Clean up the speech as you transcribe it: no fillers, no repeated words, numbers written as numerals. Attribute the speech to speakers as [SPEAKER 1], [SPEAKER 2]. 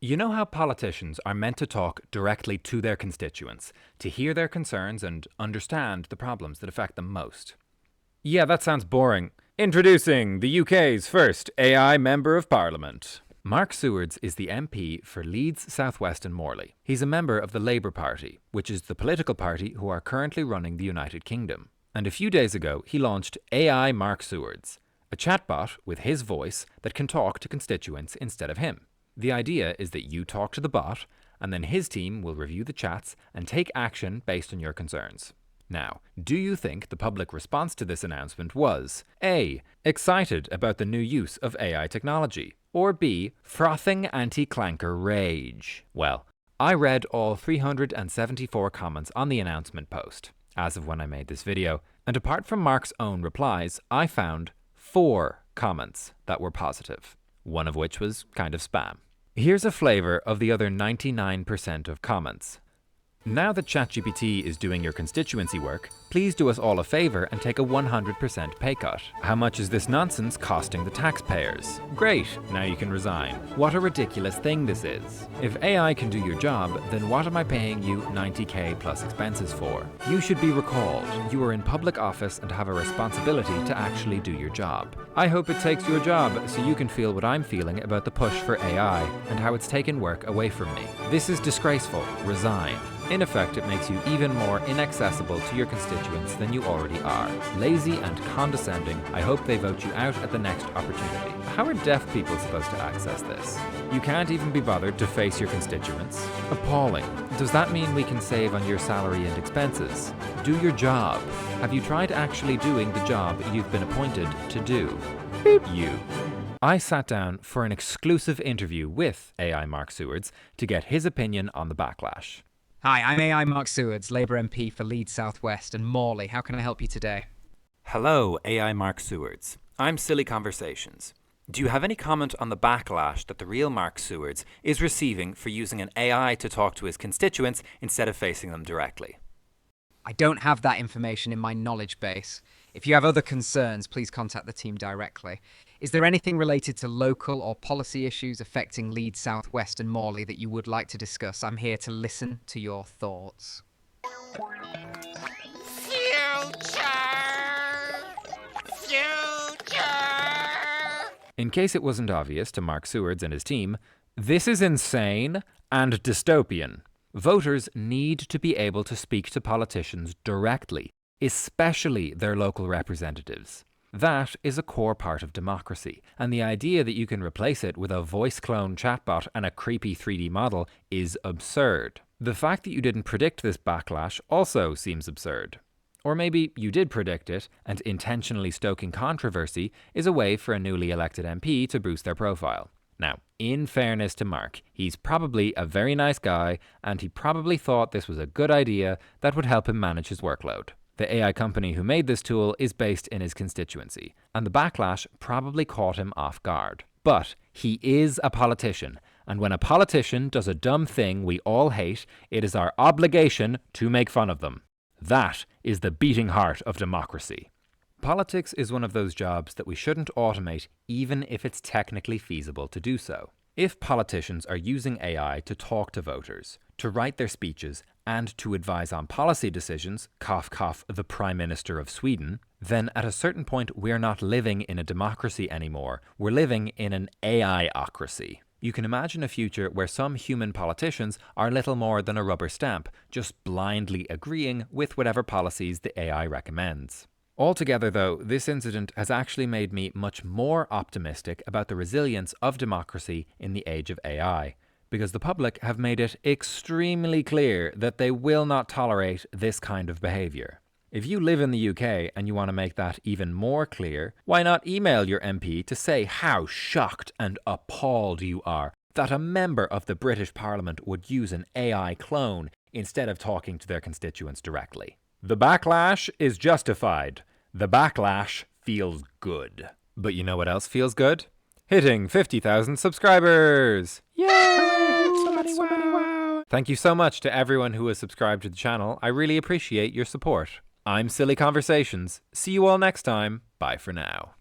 [SPEAKER 1] You know how politicians are meant to talk directly to their constituents, to hear their concerns and understand the problems that affect them most? Yeah, that sounds boring. Introducing the UK's first AI Member of Parliament. Mark Sewards is the MP for Leeds, South West and Morley. He's a member of the Labour Party, which is the political party who are currently running the United Kingdom. And a few days ago, he launched AI Mark Sewards, a chatbot with his voice that can talk to constituents instead of him. The idea is that you talk to the bot, and then his team will review the chats and take action based on your concerns. Now, do you think the public response to this announcement was A. Excited about the new use of AI technology, or B. Frothing anti-clanker rage? Well, I read all 374 comments on the announcement post, as of when I made this video, and apart from Mark's own replies, I found 4 comments that were positive, one of which was kind of spam. Here's a flavor of the other 99% of comments. Now that ChatGPT is doing your constituency work, please do us all a favor and take a 100% pay cut. How much is this nonsense costing the taxpayers? Great, now you can resign. What a ridiculous thing this is. If AI can do your job, then what am I paying you 90k plus expenses for? You should be recalled. You are in public office and have a responsibility to actually do your job. I hope it takes your job so you can feel what I'm feeling about the push for AI and how it's taken work away from me. This is disgraceful. Resign. In effect, it makes you even more inaccessible to your constituents than you already are. Lazy and condescending, I hope they vote you out at the next opportunity. How are deaf people supposed to access this? You can't even be bothered to face your constituents? Appalling. Does that mean we can save on your salary and expenses? Do your job. Have you tried actually doing the job you've been appointed to do? Beep. You. I sat down for an exclusive interview with AI Mark Sewards to get his opinion on the backlash.
[SPEAKER 2] Hi, I'm AI Mark Sewards, Labour MP for Leeds South West and Morley. How can I help you today?
[SPEAKER 1] Hello, AI Mark Sewards. I'm Silly Conversations. Do you have any comment on the backlash that the real Mark Sewards is receiving for using an AI to talk to his constituents instead of facing them directly?
[SPEAKER 2] I don't have that information in my knowledge base. If you have other concerns, please contact the team directly. Is there anything related to local or policy issues affecting Leeds South West and Morley that you would like to discuss? I'm here to listen to your thoughts.
[SPEAKER 3] Future!
[SPEAKER 1] In case it wasn't obvious to Mark Sewards and his team, this is insane and dystopian. Voters need to be able to speak to politicians directly, especially their local representatives. That is a core part of democracy, and the idea that you can replace it with a voice clone chatbot and a creepy 3D model is absurd. The fact that you didn't predict this backlash also seems absurd. Or maybe you did predict it, and intentionally stoking controversy is a way for a newly elected MP to boost their profile. Now, in fairness to Mark, he's probably a very nice guy, and he probably thought this was a good idea that would help him manage his workload. The AI company who made this tool is based in his constituency, and the backlash probably caught him off guard. But he is a politician, and when a politician does a dumb thing we all hate, it is our obligation to make fun of them. That is the beating heart of democracy. Politics is one of those jobs that we shouldn't automate even if it's technically feasible to do so. If politicians are using AI to talk to voters, to write their speeches, and to advise on policy decisions, cough cough the Prime Minister of Sweden, then at a certain point we're not living in a democracy anymore, we're living in an AI-ocracy. You can imagine a future where some human politicians are little more than a rubber stamp, just blindly agreeing with whatever policies the AI recommends. Altogether though, this incident has actually made me much more optimistic about the resilience of democracy in the age of AI, because the public have made it extremely clear that they will not tolerate this kind of behaviour. If you live in the UK and you want to make that even more clear, why not email your MP to say how shocked and appalled you are that a member of the British Parliament would use an AI clone instead of talking to their constituents directly. The backlash is justified. The backlash feels good. But you know what else feels good? Hitting 50,000 subscribers! Yay! Wow. Thank you so much to everyone who has subscribed to the channel. I really appreciate your support. I'm Silly Conversations. See you all next time. Bye for now.